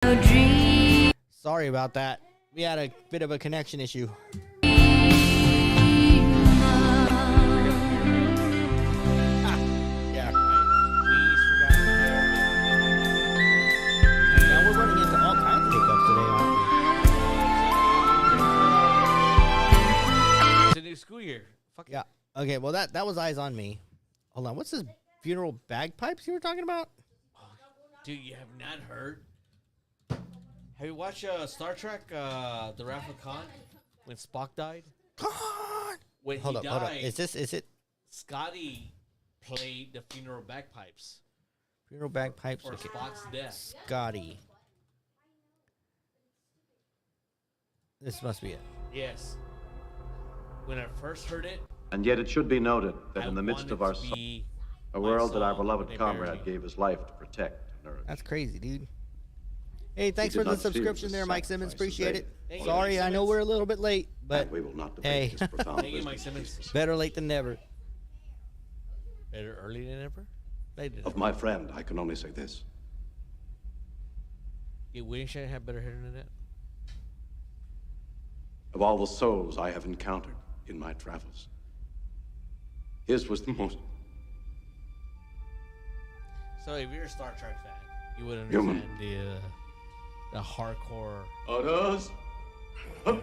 Sorry about that. We had a bit of a connection issue. Yeah, right. Now we're running into all kinds of hiccups today, aren't we? It's a new school year. Fuck Yeah. Okay, well, that was Eyes on Me. Hold on. What's this funeral bagpipes you were talking about? Dude, you have not heard? Have you watched Star Trek, The Wrath of Khan, when Spock died? Khan! When Hold he up. died, Is it Scotty played the funeral bagpipes funeral bagpipes? for Okay. Spock's death. Scotty. This must be it. Yes. When I first heard it, And yet it should be noted that I in the midst wanted of our to be a world that our my song beloved when they buried comrade me. gave his life to protect and nourish. That's crazy, dude. Hey, thanks did for the not feel subscription the there, Mike Simmons. sacrifices Appreciate they it. Thank you, Sorry, Mike I know Simmons. we're a little bit late, but And we will not debate hey. his profound Thank you, Mike wisdom. Simmons. better late than never. Better early than ever? Late than Of ever. my friend, I can only say this. Yeah, Williamson had better hair than that. Of all the souls I have encountered in my travels, his was the most So if you're a Star Trek fan, you would Human. understand the hardcore, others. the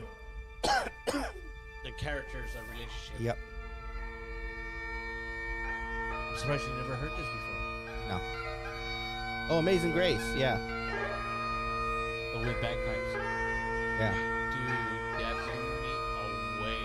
characters of relationship. Yep. I'm surprised you never heard this before. No. Oh, Amazing Grace. Yeah. But with bagpipes. Yeah. Dude, that blew me away.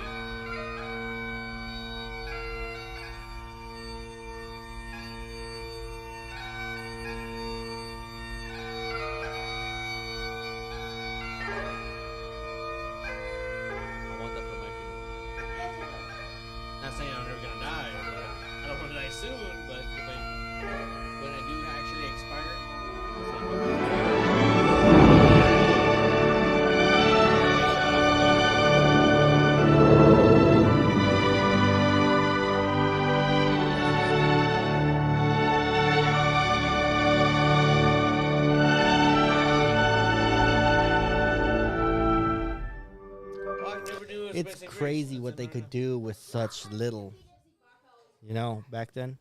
I want that for my funeral. Not saying I'm never gonna die, but I don't want to die soon, but when I do actually It's crazy what they could do with such little. You know, back then.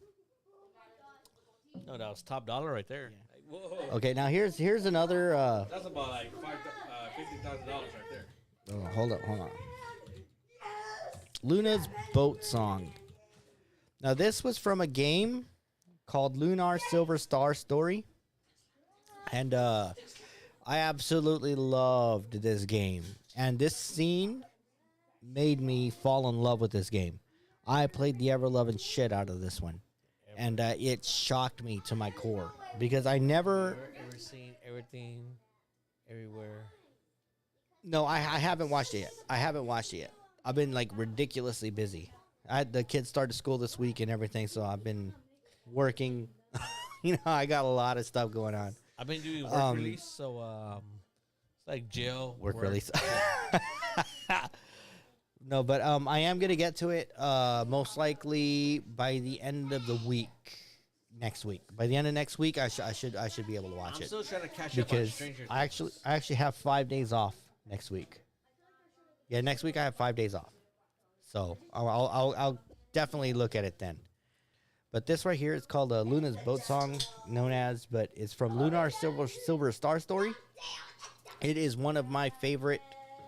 No, that was top dollar right there. Like, whoa. Okay, now here's another. That's about like $50,000 right there. Oh, hold on. Luna's Boat Song. Now this was from a game called Lunar Silver Star Story, and I absolutely loved this game. And this scene made me fall in love with this game. I played the ever-loving shit out of this one, and it shocked me to my core because I never. Ever seen everything, everywhere? No, I haven't watched it yet. I've been like ridiculously busy. The kids started school this week and everything, so I've been working. You know, I got a lot of stuff going on. I've been doing work release, so it's like jail Work release. No, but I am gonna get to it most likely by the end of the week. Next week. By the end of next week, I should be able to watch I'm it. still trying to catch up on Because Stranger I Things. actually have 5 days off next week. Yeah, next week I have 5 days off, so I'll definitely look at it then. But this right here is called Luna's Boat Song, but it's from Lunar Silver Star Story. It is one of my favorite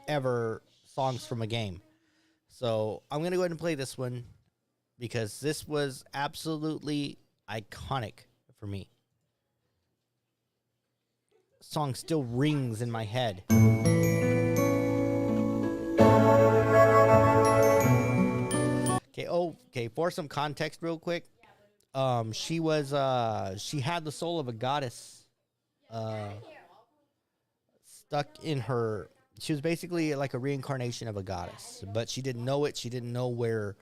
ever songs from a game. So I'm gonna go ahead and play this one because this was absolutely iconic for me. Song still rings in my head. Okay, for some context real quick. She had the soul of a goddess stuck in her. She was basically like a reincarnation of a goddess, but she didn't know it. She didn't know where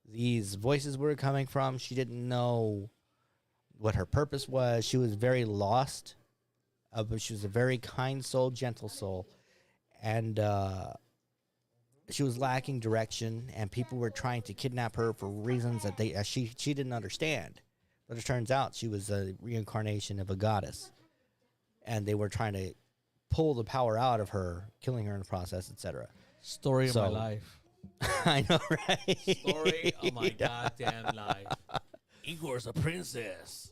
these voices were coming from. She didn't know what her purpose was. She was very lost. But she was a very kind soul, gentle soul. And she was lacking direction, and people were trying to kidnap her for reasons that she didn't understand. But it turns out she was a reincarnation of a goddess. And they were trying to pull the power out of her, killing her in the process, etc. Story of my So- life. I know, right? Story of my goddamn life. Igor's a princess.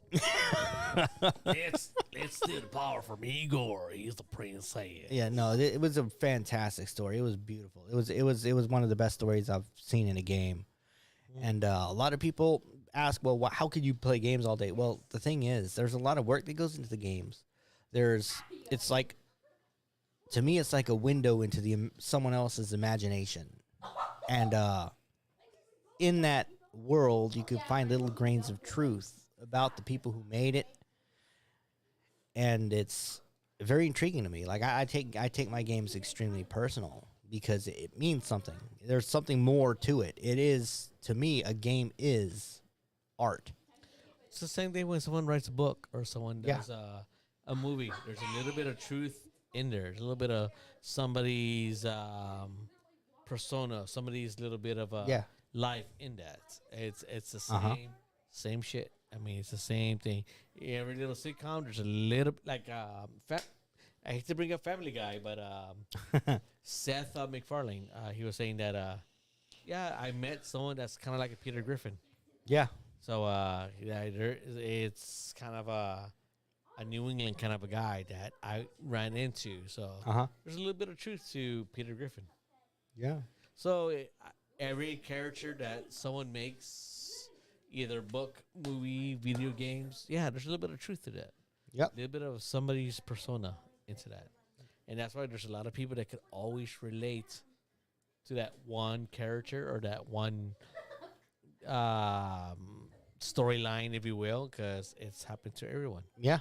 let's steal the power from Igor. He's the princess. Yeah, no, it was a fantastic story. It was beautiful. It was one of the best stories I've seen in a game. And a lot of people ask, well, how could you play games all day? Well, the thing is, there's a lot of work that goes into the games. It's like, to me, it's like a window into someone else's imagination. And in that world, you could find little grains of truth about the people who made it. And it's very intriguing to me. Like, I take my games extremely personal because it means something. There's something more to it. It is, to me, a game is art. It's the same thing when someone writes a book or someone does a movie. There's a little bit of truth in there. There's a little bit of somebody's persona, somebody's little bit of life in that. It's the same shit. I mean, it's the same thing. Every little sitcom, there's a little like I hate to bring up Family Guy, but Seth MacFarlane, he was saying that I met someone that's kind of like a Peter Griffin. Yeah. So it's kind of a New England kind of a guy that I ran into. So there's a little bit of truth to Peter Griffin. Yeah. So every character that someone makes, either book, movie, video games, there's a little bit of truth to that. Yep. A little bit of somebody's persona into that. And that's why there's a lot of people that could always relate to that one character or that one storyline, if you will, because it's happened to everyone. Yeah.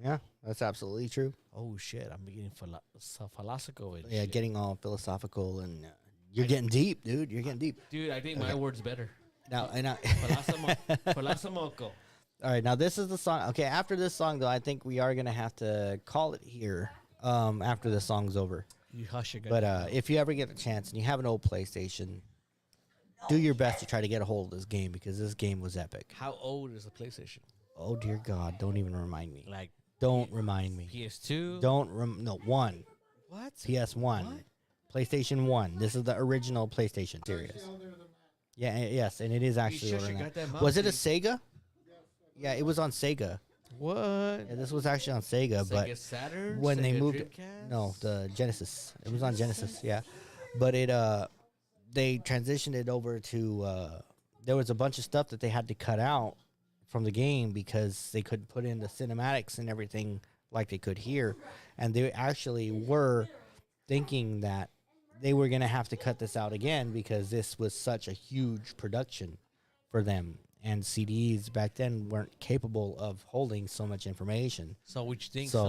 Yeah. That's absolutely true. Oh, shit. I'm getting philosophical. And Yeah, shit. getting all philosophical and you're getting deep, dude. You're getting deep. Dude, I think my word's better. Now, Philosophical. all right, now this is the song. Okay, after this song, though, I think we are going to have to call it here after the song's over. You hush your But if you ever get a chance and you have an old PlayStation, do your best to try to get a hold of this game because this game was epic. How old is the PlayStation? Oh, dear God, don't even remind me. Like Don't remind me. PS2? No, 1. What? PS1. What? PlayStation 1. This is the original PlayStation series. Yeah, yes, and it is actually sure older she than got that. that Was it a mouse, Sega? Yeah, it was on Sega. What? Yeah, this was actually on Sega, but Sega Saturn? when they Sega moved Dreamcast? no, the Genesis. It was on Genesis, yeah. But they transitioned it over to there was a bunch of stuff that they had to cut out from the game because they couldn't put in the cinematics and everything like they could here. And they actually were thinking that they were going to have to cut this out again because this was such a huge production for them. And CDs back then weren't capable of holding so much information. So which thing? So